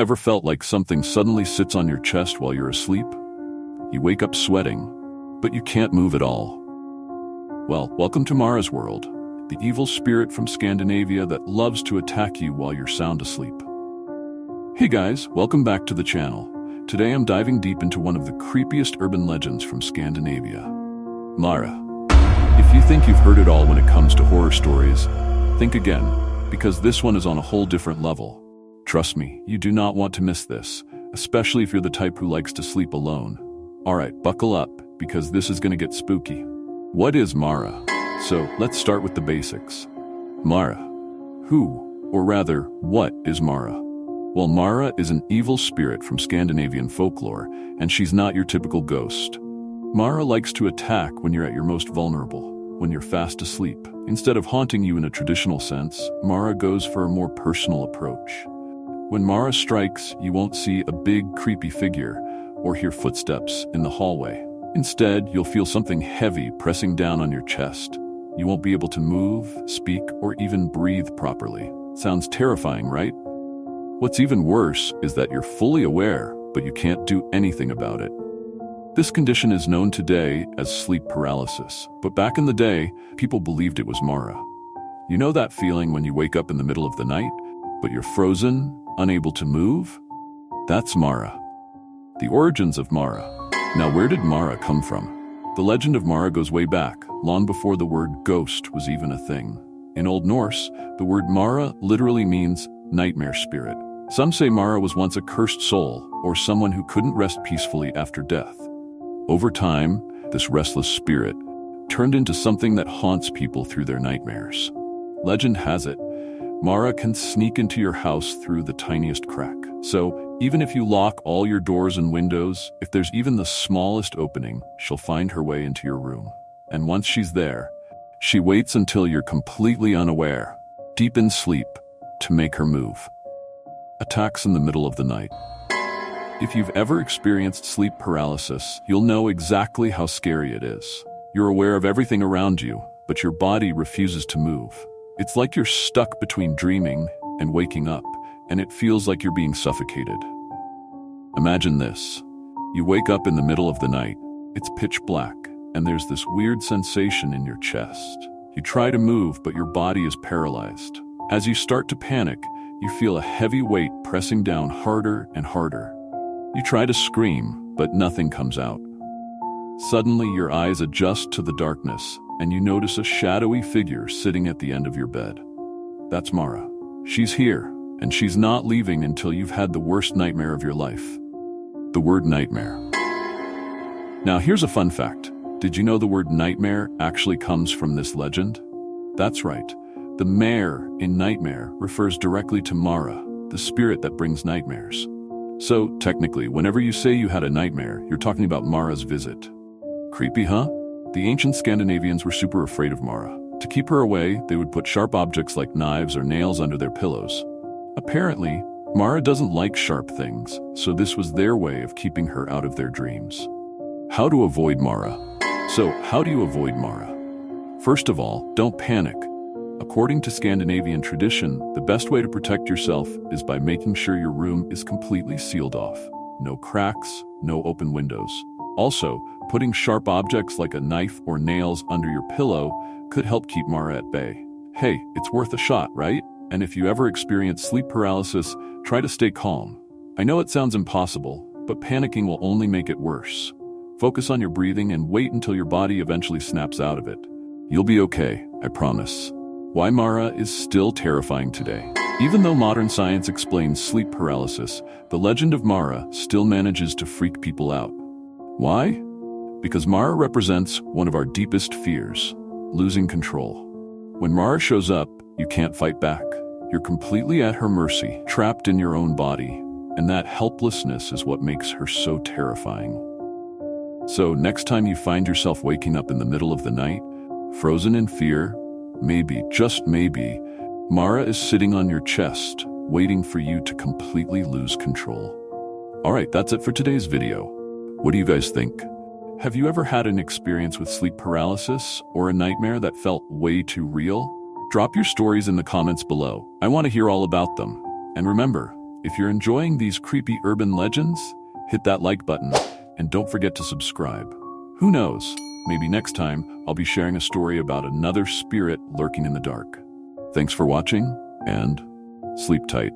Ever felt like something suddenly sits on your chest while you're asleep? You wake up sweating, but you can't move at all. Well, welcome to Mara's world, the evil spirit from Scandinavia that loves to attack you while you're sound asleep. Hey guys, welcome back to the channel. Today I'm diving deep into one of the creepiest urban legends from Scandinavia, Mara. If you think you've heard it all when it comes to horror stories, think again, because this one is on a whole different level. Trust me, you do not want to miss this, especially if you're the type who likes to sleep alone. Alright, buckle up, because this is gonna get spooky. What is Mara? So, let's start with the basics. Mara. Who, or rather, what is Mara? Well, Mara is an evil spirit from Scandinavian folklore, and she's not your typical ghost. Mara likes to attack when you're at your most vulnerable, when you're fast asleep. Instead of haunting you in a traditional sense, Mara goes for a more personal approach. When Mara strikes, you won't see a big, creepy figure or hear footsteps in the hallway. Instead, you'll feel something heavy pressing down on your chest. You won't be able to move, speak, or even breathe properly. Sounds terrifying, right? What's even worse is that you're fully aware, but you can't do anything about it. This condition is known today as sleep paralysis, but back in the day, people believed it was Mara. You know that feeling when you wake up in the middle of the night, but you're frozen, unable to move? That's Mara. The origins of Mara. Now, where did Mara come from? The legend of Mara goes way back, long before the word ghost was even a thing. In Old Norse, the word Mara literally means nightmare spirit. Some say Mara was once a cursed soul, or someone who couldn't rest peacefully after death. Over time, this restless spirit turned into something that haunts people through their nightmares. Legend has it, Mara can sneak into your house through the tiniest crack. So, even if you lock all your doors and windows, if there's even the smallest opening, she'll find her way into your room. And once she's there, she waits until you're completely unaware, deep in sleep, to make her move. Attacks in the middle of the night. If you've ever experienced sleep paralysis, you'll know exactly how scary it is. You're aware of everything around you, but your body refuses to move. It's like you're stuck between dreaming and waking up, and it feels like you're being suffocated. Imagine this. You wake up in the middle of the night. It's pitch black, and there's this weird sensation in your chest. You try to move, but your body is paralyzed. As you start to panic, you feel a heavy weight pressing down harder and harder. You try to scream, but nothing comes out. Suddenly, your eyes adjust to the darkness, and you notice a shadowy figure sitting at the end of your bed. That's Mara. She's here, and she's not leaving until you've had the worst nightmare of your life. The word nightmare. Now here's a fun fact. Did you know the word nightmare actually comes from this legend? That's right. The mare in nightmare refers directly to Mara, the spirit that brings nightmares. So, technically, whenever you say you had a nightmare, you're talking about Mara's visit. Creepy, huh? The ancient Scandinavians were super afraid of Mara. To keep her away, they would put sharp objects like knives or nails under their pillows. Apparently, Mara doesn't like sharp things, so this was their way of keeping her out of their dreams. How to avoid Mara? So, how do you avoid Mara? First of all, don't panic. According to Scandinavian tradition, the best way to protect yourself is by making sure your room is completely sealed off. No cracks, no open windows. Also, putting sharp objects like a knife or nails under your pillow could help keep Mara at bay. Hey, it's worth a shot, right? And if you ever experience sleep paralysis, try to stay calm. I know it sounds impossible, but panicking will only make it worse. Focus on your breathing and wait until your body eventually snaps out of it. You'll be okay, I promise. Why Mara is still terrifying today. Even though modern science explains sleep paralysis, the legend of Mara still manages to freak people out. Why? Because Mara represents one of our deepest fears, losing control. When Mara shows up, you can't fight back. You're completely at her mercy, trapped in your own body, and that helplessness is what makes her so terrifying. So next time you find yourself waking up in the middle of the night, frozen in fear, maybe, just maybe, Mara is sitting on your chest, waiting for you to completely lose control. Alright, that's it for today's video. What do you guys think? Have you ever had an experience with sleep paralysis or a nightmare that felt way too real? Drop your stories in the comments below. I want to hear all about them. And remember, If you're enjoying these creepy urban legends, hit that like button and don't forget to subscribe. Who knows, maybe next time I'll be sharing a story about another spirit lurking in the dark. Thanks for watching and sleep tight.